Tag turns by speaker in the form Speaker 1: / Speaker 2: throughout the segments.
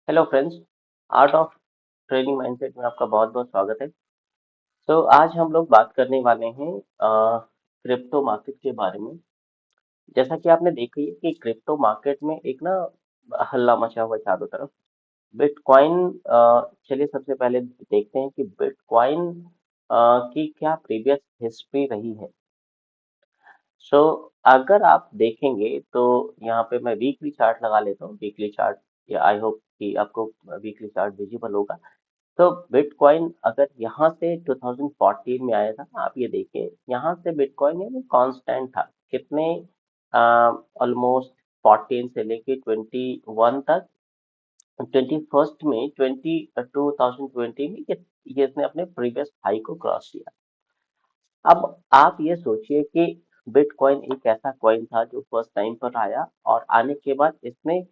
Speaker 1: Hello friends. Art of trading mindset में आपका बहुत बहुत स्वागत है। तो आज हम लोग बात करने वाले हैं क्रिप्टो मार्केट के बारे में। जैसा कि आपने देखा ही है कि क्रिप्टो मार्केट में एक ना हल्ला मचा हुआ है चारों तरफ। बिटकॉइन चलिए सबसे पहले देखते हैं कि बिटकॉइन की क्या प्रीवियस हिस्ट्री रही है। सो अगर आप देखेंगे तो यहाँ पे मैं वीकली चार्ट लगा लेता हूँ। वीकली चार्ट, या आई होप कि आपको वीकली चार्ट विजिबल होगा। तो बिटकॉइन अगर यहाँ से 2014 में आया था, आप ये देखिए यहाँ से बिटकॉइन यानी कांस्टेंट था कितने, ऑलमोस्ट 14 से लेके 21 तक। 21st में 2020 में ये इसने अपने प्रीवियस हाई को क्रॉस किया। अब आप ये सोचिए कि बिटकॉइन एक ऐसा कॉइन था जो फर्स्ट टाइम पर आया और आने के बाद इसने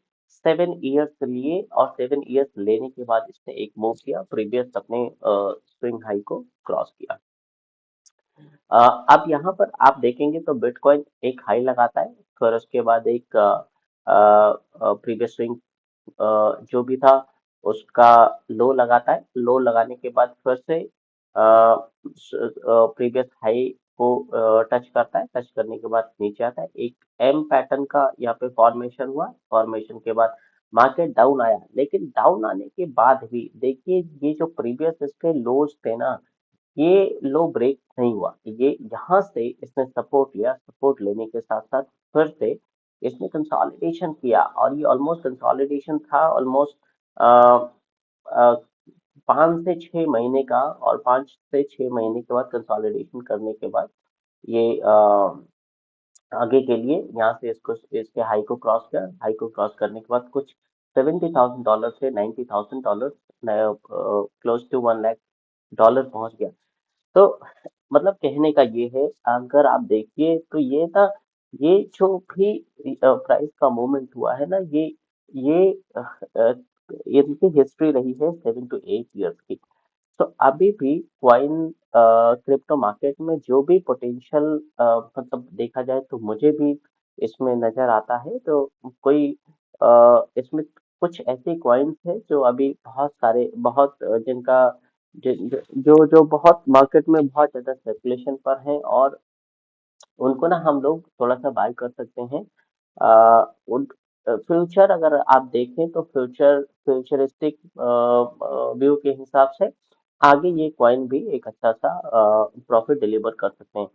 Speaker 1: 7 इयर्स लिए और 7 इयर्स लेने के बाद इसने एक मूव किया, प्रीवियस अपने स्विंग हाई को क्रॉस किया। अ, अब यहाँ पर आप देखेंगे तो बिटकॉइन एक हाई लगाता है, फिर उसके बाद एक प्रीवियस स्विंग जो भी था उसका लो लगाता है। लो लगाने के बाद फिर से प्रीवियस हाई को टच करता है। टच करने के बाद नीचे आता है, एक एम पैटर्न का यहाँ पे फॉर्मेशन हुआ। फॉर्मेशन के बाद मार्केट डाउन आया, लेकिन डाउन आने के बाद भी देखिए ये जो प्रीवियस इसके लोज थे ना, ये लो ब्रेक नहीं हुआ। ये यहाँ से इसने सपोर्ट लिया, सपोर्ट लेने के साथ साथ फिर से इसने कंसोलिडेशन किया और ये ऑलमोस्ट कंसोलिडेशन था ऑलमोस्ट 5 से 6 महीने का। और 5 से 6 महीने के बाद कंसोलिडेशन करने के बाद ये आगे के लिए यहाँ से इसको इसके हाई को क्रॉस किया। हाई को क्रॉस करने के बाद कुछ $70,000 से $90,000, क्लोज टू 1 लाख डॉलर पहुंच गया। तो मतलब कहने का ये है, अगर आप देखिए तो ये था, ये जो भी प्राइस का मूवमेंट हुआ है ना, ये इनकी हिस्ट्री रही है 7 to 8 इयर्स की। तो अभी भी क्वाइन क्रिप्टो मार्केट में जो भी पोटेंशियल मतलब देखा जाए तो मुझे भी इसमें नजर आता है। तो कोई इसमें कुछ ऐसे क्वाइंस है जो अभी बहुत सारे, बहुत जिनका जो जो बहुत मार्केट में बहुत ज्यादा सर्कुलेशन पर है, और उनको ना हम लोग थोड़ा सा बाय कर सकते हैं। उन फ्यूचर अगर आप देखें तो फ्यूचरिस्टिक व्यू के हिसाब से आगे ये कॉइन भी एक अच्छा सा प्रॉफिट डिलीवर कर सकते हैं।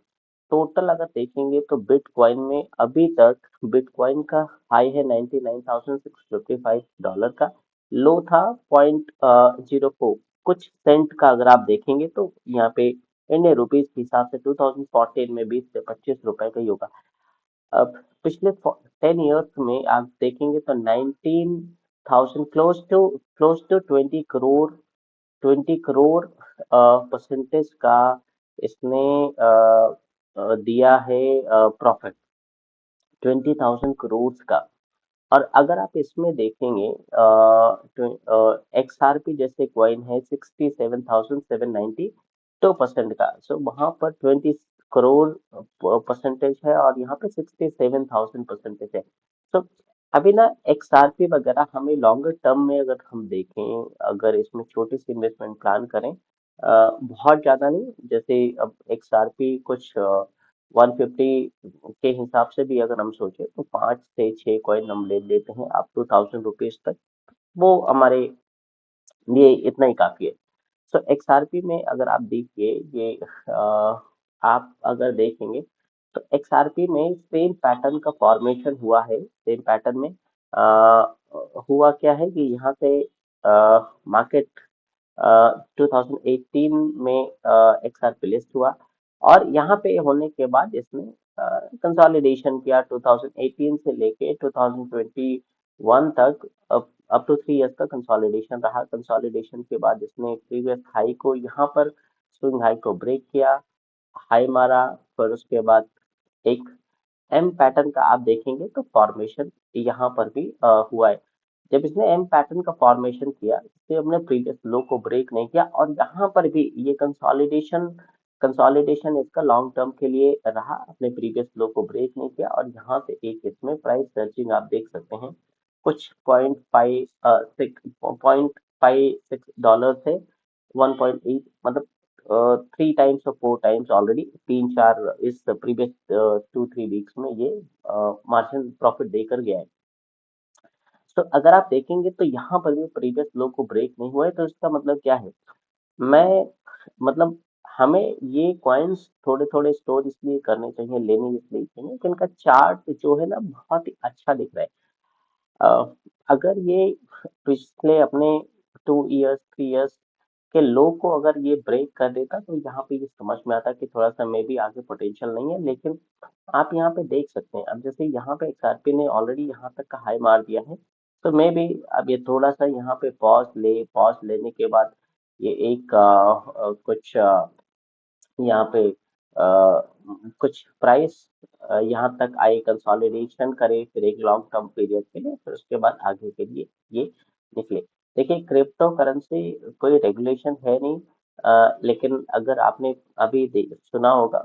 Speaker 1: टोटल अगर देखेंगे तो बिटकॉइन में अभी तक बिटकॉइन का हाई है $99,655 का। लो था 0.04 कुछ सेंट का। अगर आप देखेंगे तो यहाँ पे इंडियन रुपीस के हिसाब से 2014 में 20 से 25 रुपए का ही होगा। अब पिछले 10 इयर्स में आप देखेंगे तो 19,000, close to 20 crore, 20 crore percentage का इसने दिया है प्रॉफिट, 20,000 करोड़ का। और अगर आप इसमें देखेंगे XRP जैसे कॉइन है 67,792 का। सो वहां पर 20 करोड़ परसेंटेज है और यहाँ पे 67,000 परसेंटेज है। तो अभी ना XRP वगैरह हमें लॉन्गर टर्म में अगर हम देखें, अगर इसमें छोटी सी इन्वेस्टमेंट प्लान करें, बहुत ज्यादा नहीं, जैसे अब XRP कुछ 150 के हिसाब से भी अगर हम सोचे तो 5 से 6 कॉइन हम ले लेते हैं अप टू ₹1,000 तक, वो हमारे लिए इतना ही काफी है। सो XRP में अगर आप देखिए ये आप अगर देखेंगे तो XRP में सेम पैटर्न का फॉर्मेशन हुआ है। सेम पैटर्न में हुआ क्या है कि यहाँ से मार्केट 2018 में XRP लिस्ट हुआ और यहाँ पे होने के बाद इसने कंसोलिडेशन किया 2018 से लेके 2021 तक। अप टू 3 इयर्स का कंसोलिडेशन रहा। कंसोलिडेशन के बाद इसने प्रीवियस हाई को यहाँ पर स्विंग हाई को ब्रेक किया, हाई मारा, फिर उसके बाद एक एम पैटर्न का आप देखेंगे तो फॉर्मेशन यहाँ पर भी हुआ है। जब इसने एम पैटर्न का फॉर्मेशन किया, इसने अपने प्रीवियस लो को ब्रेक नहीं किया और यहाँ पर भी ये कंसोलिडेशन कंसोलिडेशन इसका लॉन्ग टर्म के लिए रहा, अपने प्रीवियस लो को ब्रेक नहीं किया और यहाँ से एक इसमें प्राइस सर्चिंग आप देख सकते हैं। कुछ $0.56 से 1.8, मतलब 3 टाइम्स और 4 टाइम्स ऑलरेडी, 3-4 इस प्रीवियस 2-3 वीक्स में ये मार्जिन प्रॉफिट देकर गया है। तो अगर आप देखेंगे तो यहाँ पर भी प्रीवियस लो को ब्रेक नहीं हुआ है, तो इसका मतलब क्या है? मैं मतलब हमें ये कॉइन्स थोड़े थोड़े स्टोर इसलिए करने चाहिए, लेने इसलिए चाहिए कि इनका चार्ट जो है ना बहुत ही अच्छा दिख रहा है। अ, अगर ये पिछले अपने 2 इयर्स 3 इयर्स के लो को अगर ये ब्रेक कर देता, तो यहाँ पे ये समझ में आता कि थोड़ा सा मे भी आगे पोटेंशियल नहीं है। लेकिन आप यहाँ पे देख सकते हैं, अब जैसे यहाँ पे XRP ने ऑलरेडी यहाँ तक का हाई मार दिया है, तो मे भी अब ये थोड़ा सा यहाँ पे पॉज लेने के बाद ये एक कुछ यहाँ पे कुछ प्राइस यहाँ तक आए, कंसोलिडेशन करे, फिर एक लॉन्ग टर्म पीरियड के लिए, फिर उसके बाद आगे के लिए ये निकले। देखिए, क्रिप्टो करेंसी कोई रेगुलेशन है नहीं, लेकिन अगर आपने अभी सुना होगा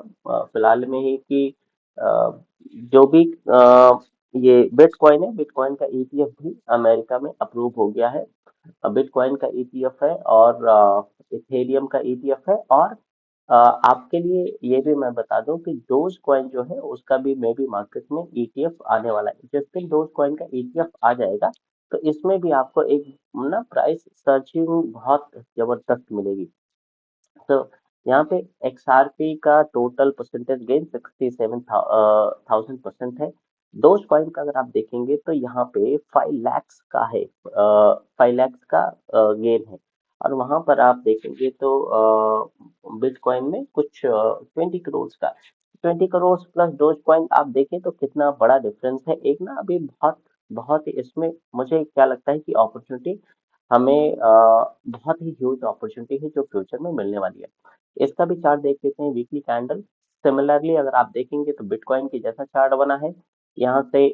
Speaker 1: फिलहाल में ही कि जो भी ये बिटकॉइन है, बिटकॉइन का ETF भी अमेरिका में अप्रूव हो गया है। बिटकॉइन का ETF है, और इथेरियम का ETF है, और आपके लिए ये भी मैं बता दूं कि डोज कॉइन जो है उसका भी मे बी मार्केट में ETF आने वाला है। जिस दिन डोज कॉइन का ETF आ जाएगा, तो इसमें भी आपको एक ना प्राइस सर्चिंग बहुत जबरदस्त मिलेगी। तो यहाँ पे XRP का टोटल परसेंटेज गेन 67,000% है। डोज कॉइन का अगर आप देखेंगे तो यहाँ पे 5 lakhs का है, 5 lakhs का गेन है। और वहां पर आप देखेंगे तो बिटकॉइन में कुछ 20 करोड़ का, 20 करोड़ प्लस डोज कॉइन आप देखें तो कितना बड़ा डिफरेंस है। एक ना अभी बहुत बहुत ही इसमें मुझे क्या लगता है कि अपॉर्चुनिटी हमें बहुत ही ह्यूज अपॉर्चुनिटी है जो फ्यूचर में मिलने वाली है। इसका भी चार्ट देख लेते हैं, वीकली कैंडल। सिमिलरली अगर आप देखेंगे तो बिटकॉइन की जैसा चार्ट बना है, यहाँ से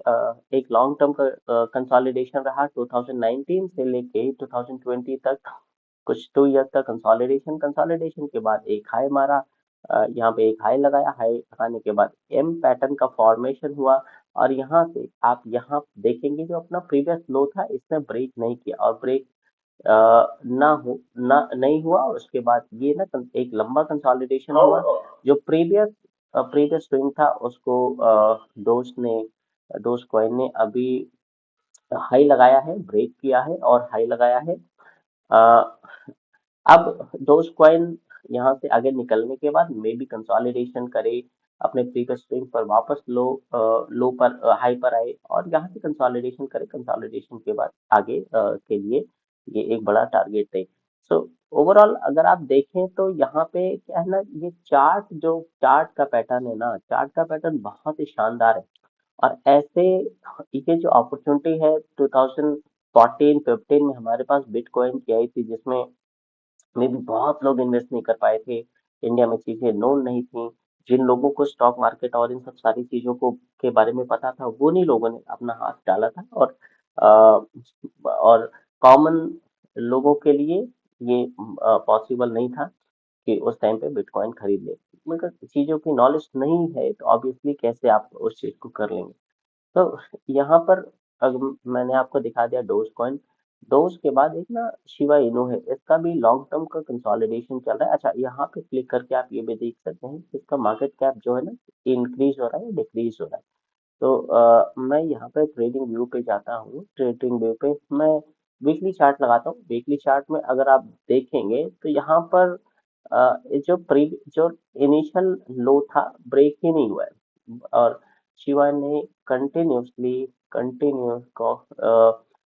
Speaker 1: एक लॉन्ग टर्म का कंसोलिडेशन रहा 2019 से लेके 2020 तक, कुछ 2 ईयर का कंसोलिडेशन, कंसोलिडेशन के बाद एक हाई मारा, यहाँ पे एक हाई लगाया, हाई लगाने के बाद एम पैटर्न का फॉर्मेशन हुआ, और यहाँ से आप यहाँ देखेंगे जो अपना प्रीवियस लो था इसने ब्रेक नहीं किया, और ब्रेक ना नहीं हुआ, और उसके बाद ये ना एक लंबा कंसोलिडेशन हुआ। जो प्रीवियस स्विंग था उसको डोज ने डोज कॉइन ने अभी हाई लगाया है, ब्रेक किया है और हाई लगाया है। अ, अब डोज कॉइन यहाँ से आगे निकलने के बाद मे बी कंसोलिडेशन करे, अपने प्रीवियस स्विंग पर वापस लो पर हाई पर आए, और यहाँ से कंसोलिडेशन करे, कंसोलिडेशन के बाद आगे के लिए ये एक बड़ा टारगेट है। सो ओवरऑल अगर आप देखें तो यहाँ पे क्या है ना, ये चार्ट का पैटर्न है ना, चार्ट का पैटर्न बहुत ही शानदार है। और ऐसे ये जो अपॉर्चुनिटी है 2014-15 में हमारे पास बिटकॉइन की आई थी, जिसमें में भी बहुत लोग इन्वेस्ट नहीं कर पाए थे। इंडिया में चीजें नोन नहीं थी। जिन लोगों को स्टॉक मार्केट और इन सब सारी चीजों को के बारे में पता था, वो नहीं लोगों ने अपना हाथ डाला था, और कॉमन लोगों के लिए ये पॉसिबल नहीं था कि उस टाइम पे बिटकॉइन खरीद ले। मगर चीजों की नॉलेज नहीं है तो ऑब्वियसली कैसे आप उस चीज को कर लेंगे। तो यहाँ पर अगर मैंने आपको दिखा दिया डोज कॉइन, डोज के बाद एक ना शिबा इनू है, इसका भी लॉन्ग टर्म का कंसोलिडेशन चल रहा है। अच्छा, यहाँ पे क्लिक करके आप ये भी देख सकते हैं कि इसका मार्केट कैप जो है ना इंक्रीज हो रहा है या डिक्रीज हो रहा है। तो मैं यहाँ पे ट्रेडिंग व्यू पे जाता हूँ, ट्रेडिंग व्यू पे मैं वीकली चार्ट लगाता हूँ। वीकली चार्ट में अगर आप देखेंगे तो यहाँ पर जो इनिशियल लो था, ब्रेक ही नहीं हुआ है, और शिवा ने कंटिन्यूस को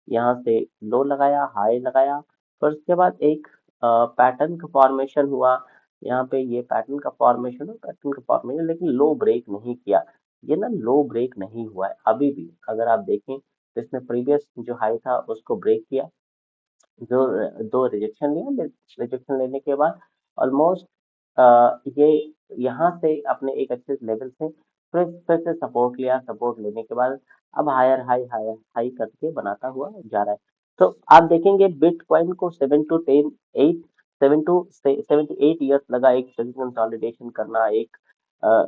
Speaker 1: यहाँ से लो लगाया, हाई लगाया, फिर उसके बाद एक पैटर्न का फॉर्मेशन हुआ। यहाँ पे ये पैटर्न का फॉर्मेशन, लेकिन लो ब्रेक नहीं किया। ये ना लो ब्रेक नहीं हुआ है अभी भी। अगर आप देखें तो इसने प्रीवियस जो हाई था उसको ब्रेक किया, जो दो रिजेक्शन लिया, रिजेक्शन लेने के बाद ऑलमोस्ट ये यहाँ से अपने एक अच्छे लेवल से फिर से सपोर्ट लिया, सपोर्ट लेने के बाद अब हायर हाई करके बनाता हुआ जा रहा है। तो आप देखेंगे बिटकॉइन को 7 to 8 ईयर्स लगा एक कंसोलिडेशन करना, एक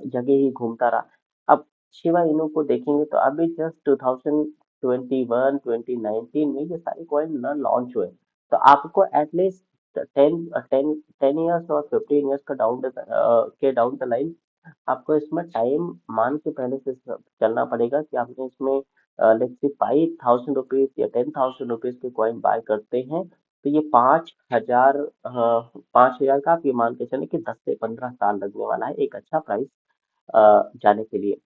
Speaker 1: जगह ही घूमता रहा। अब शिवा इनू को देखेंगे तो अभी जस्ट 2021 2019 में ये सारे कॉइन ना लॉन्च हुए, तो आपको एटलीस्ट 10 ईयर्स और 15 ईयर्स का डाउन द लाइन आपको इसमें टाइम मान के पहले से चलना पड़ेगा कि आपने इसमें लेट्स से 5,000 रुपीज या 10,000 रुपीज के कॉइन बाय करते हैं, तो ये 5,000 का आप ये मान के चले कि 10 से 15 साल लगने वाला है एक अच्छा प्राइस जाने के लिए।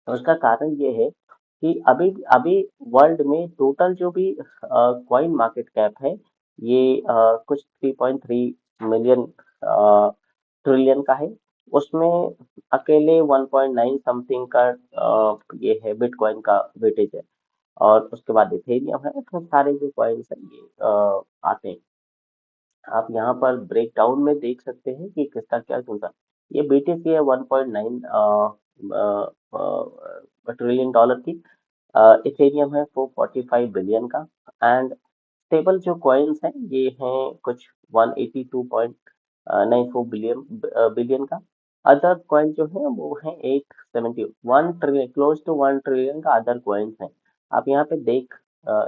Speaker 1: तो उसका कारण ये है कि अभी अभी वर्ल्ड में टोटल जो भी कॉइन मार्केट कैप है, ये कुछ 3.3 ट्रिलियन का है। उसमें अकेले 1.9 समथिंग का ये है बिटकॉइन का वेटेज है, और उसके बाद इथेरियम है, तो सारे जो कॉइन्स हैं ये आते हैं। आप यहाँ पर ब्रेकडाउन में देख सकते हैं कि किसका क्या होगा। ये बीटीसी है 1.9 ट्रिलियन डॉलर की। इथेरियम है 445 बिलियन का। एंड स्टेबल जो कॉइन्स हैं ये हैं कुछ 182.94 बिलियन का। अदर कॉइन जो है वो है 871 ट्रिलियन, क्लोज टू 1 ट्रिलियन का अदर कॉइन्स हैं। आप यहाँ पे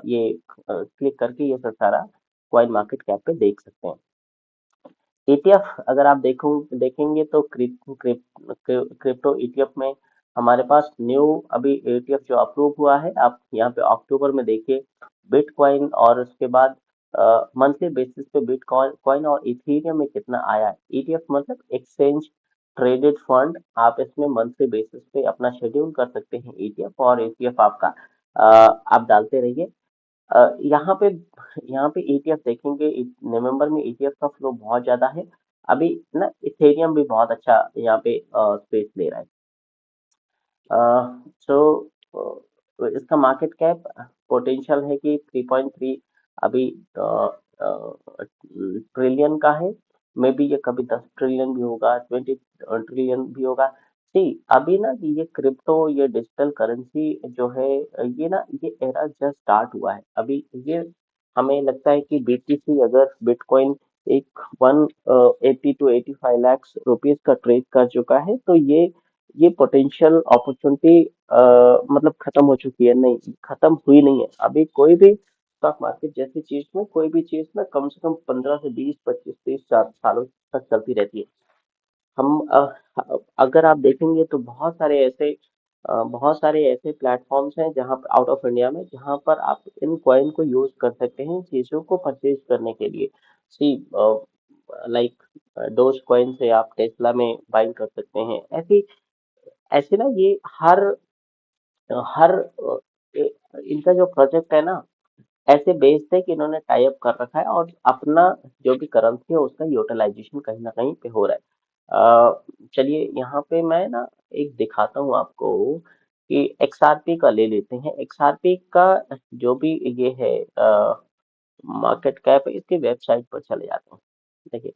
Speaker 1: ये क्लिक करके ये सब सारा कॉइन मार्केट कैप पे देख सकते हैं। ईटीएफ अगर आप देखेंगे तो क्रिप्टो ईटीएफ में हमारे पास न्यू अभी ईटीएफ जो अप्रूव हुआ है, आप यहाँ पे अक्टूबर में देखिए बिटकॉइन, और उसके बाद मंथली बेसिस पे बिटकॉइन कॉइन और इथेरियम में कितना आया है। ईटीएफ मतलब एक्सचेंज ट्रेडेड फंड, आप इसमें मंथली बेसिस पे अपना शेड्यूल कर सकते हैं ईटीएफ, और ईटीएफ आपका आप डालते रहिए। यहाँ पे ईटीएफ देखेंगे, नवंबर में ईटीएफ का फ्लो बहुत ज्यादा है। अभी ना इथेरियम भी बहुत अच्छा यहाँ पे स्पेस ले रहा है। सो इसका मार्केट कैप पोटेंशियल है कि 3.3 अभी ट्रिलियन का है। मे बी ये कभी 10 ट्रिलियन भी होगा, 20 ट्रिलियन भी होगा। सी अभी ना कि ये क्रिप्टो, ये डिजिटल करेंसी जो है, ये ना ये एरा जस्ट स्टार्ट हुआ है अभी। ये हमें लगता है कि बीटीसी अगर बिटकॉइन एक 180 to 85 लाख रुपीज का ट्रेड कर चुका है, तो ये पोटेंशियल अपॉर्चुनिटी मतलब खत्म हो चुकी है, नहीं खत्म हुई नहीं है। अभी कोई भी स्टॉक मार्केट जैसी चीज में कोई भी चीज ना कम से कम 15 से 20 25 30 सालों तक चलती रहती है। हम अगर आप देखेंगे तो बहुत सारे ऐसे प्लेटफॉर्म्स हैं जहां पर आउट ऑफ इंडिया में, जहां पर आप इन कॉइन को यूज कर सकते हैं चीजों को परचेज करने के लिए। सी लाइक डोज कॉइन से आप टेस्ला में बाइंग कर सकते हैं। ऐसी ऐसे ना ये हर इनका जो प्रोजेक्ट है ना, ऐसे बेस्ड है कि इन्होंने टाई अप कर रखा है, और अपना जो भी करेंसी है उसका यूटिलाइजेशन कहीं ना कहीं पे हो रहा है। चलिए यहाँ पे मैं ना एक दिखाता हूँ आपको कि एक्सआरपी का ले लेते हैं। एक्सआरपी का जो भी ये है मार्केट कैप है, इसकी वेबसाइट पर चले जाते हैं। देखिए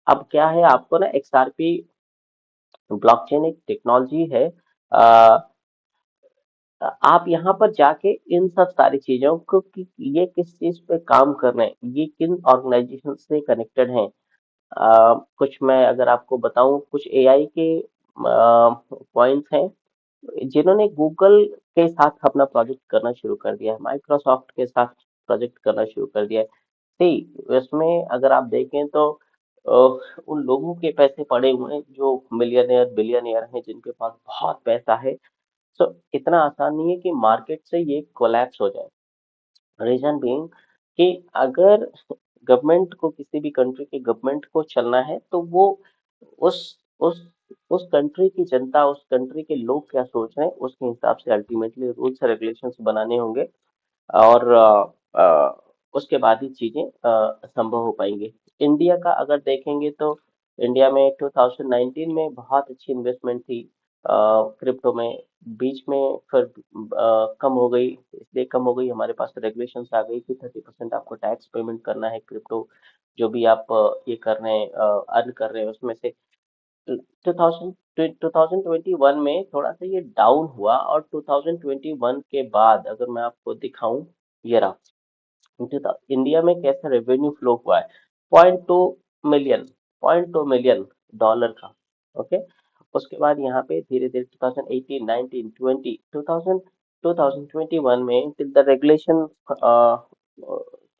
Speaker 1: अब क्या है, आपको ना एक्सआरपी ब्लॉकचेन एक टेक्नोलॉजी है। आप यहाँ पर जाके इन सब सारी चीजों को कि ये किस चीज पे काम कर रहे हैं, ये किन ऑर्गेनाइजेशन से कनेक्टेड हैं। कुछ मैं अगर आपको बताऊं, कुछ एआई के पॉइंट्स हैं जिन्होंने गूगल के साथ अपना प्रोजेक्ट करना शुरू कर दिया है, माइक्रोसॉफ्ट के साथ प्रोजेक्ट करना शुरू कर दिया है। सी इसमें अगर आप देखें तो अ, उन लोगों के पैसे पड़े हुए हैं जो मिलियनेयर बिलियनियर हैं, जिनके पास बहुत पैसा है। सो इतना आसान नहीं है कि मार्केट से ये कोलैप्स हो जाए। रीजन बीइंग कि अगर गवर्नमेंट को, किसी भी कंट्री के गवर्नमेंट को चलना है, तो वो उस उस उस कंट्री की जनता, उस कंट्री के लोग क्या सोच रहे हैं उसके हिसाब से अल्टीमेटली रूल्स रेगुलेशंस बनाने होंगे, और उसके बाद ही चीजें संभव हो पाएंगी। इंडिया का अगर देखेंगे तो इंडिया में 2019 में बहुत अच्छी इन्वेस्टमेंट थी क्रिप्टो में। बीच में फिर कम हो गई, इसलिए कम हो गई, हमारे पास रेगुलेशंस आ गई कि 30% आपको टैक्स पेमेंट करना है क्रिप्टो जो भी आप ये कर रहे हैं, अर्न कर रहे हैं उसमें से। 2021 में थोड़ा सा ये डाउन हुआ, और 2021 के बाद अगर मैं आपको दिखाऊं, ये रहा इंडिया में कैसा रेवेन्यू फ्लो हुआ है। 0.2 मिलियन, 0.2 मिलियन डॉलर का। ओके, उसके बाद यहाँ पे धीरे धीरे 2018 19 20 2021 में द रेगुलेशन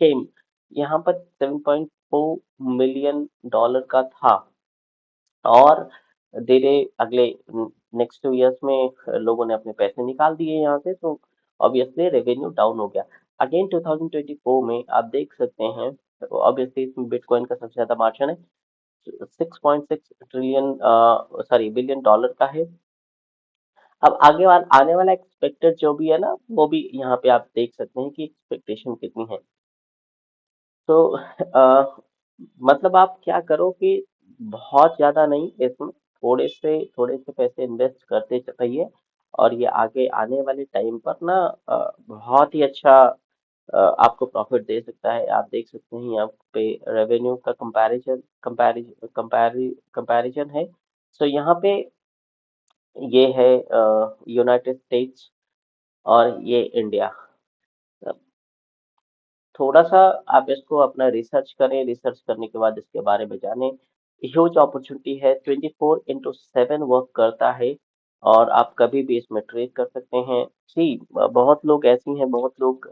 Speaker 1: केम, यहाँ पर 7.4 मिलियन डॉलर का था। और धीरे अगले नेक्स्ट 2 इयर्स में लोगों ने अपने पैसे निकाल दिए यहाँ से, तो ऑब्वियसली रेवेन्यू डाउन हो गया। अगेन 2024 में आप देख सकते हैं, ऑब्वियसली इसमें बिटकॉइन का सबसे ज्यादा मार्जिन है, 6.6 ट्रिलियन सॉरी बिलियन डॉलर का है। अब आने वाला एक्सपेक्टेड जो भी है ना, वो भी यहाँ पे आप देख सकते हैं कि एक्सपेक्टेशन कितनी है। तो मतलब आप क्या करो कि बहुत ज्यादा नहीं इसमें, थोड़े से पैसे इन्वेस्ट करते रहिए, और ये आगे आने वाले टाइम पर ना बहुत ही अच्छा आपको प्रॉफिट दे सकता है। आप देख सकते हैं यहाँ पे रेवेन्यू का कंपैरिजन है। सो यहाँ पे ये है यूनाइटेड स्टेट्स और ये इंडिया। थोड़ा सा आप इसको अपना रिसर्च करें, रिसर्च करने के बाद इसके बारे में जानें। ह्यूज अपॉर्चुनिटी है, 24/7 वर्क करता है, और आप कभी भी इसमें ट्रेड कर सकते हैं। सी बहुत लोग ऐसी हैं, बहुत लोग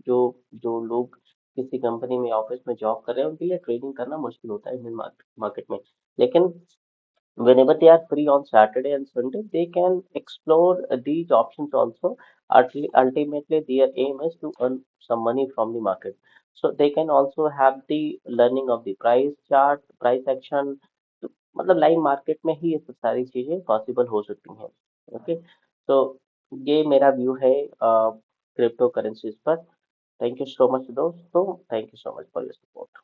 Speaker 1: जो जो लोग किसी कंपनी में ऑफिस में जॉब कर रहे हैं, उनके लिए ट्रेडिंग करना मुश्किल होता है इंडियन मार्केट में। लेकिन whenever they are free on Saturday and Sunday, they can explore these options also. Ultimately, their aim is to earn some money from the market. So they can also have the learning of the price chart, price action. तो मतलब live market में ही ये सब सारी चीजें possible हो सकती हैं। ओके, तो ये मेरा व्यू है क्रिप्टो करेंसीज पर। थैंक यू सो मच दोस्तों, thank you so much for your support.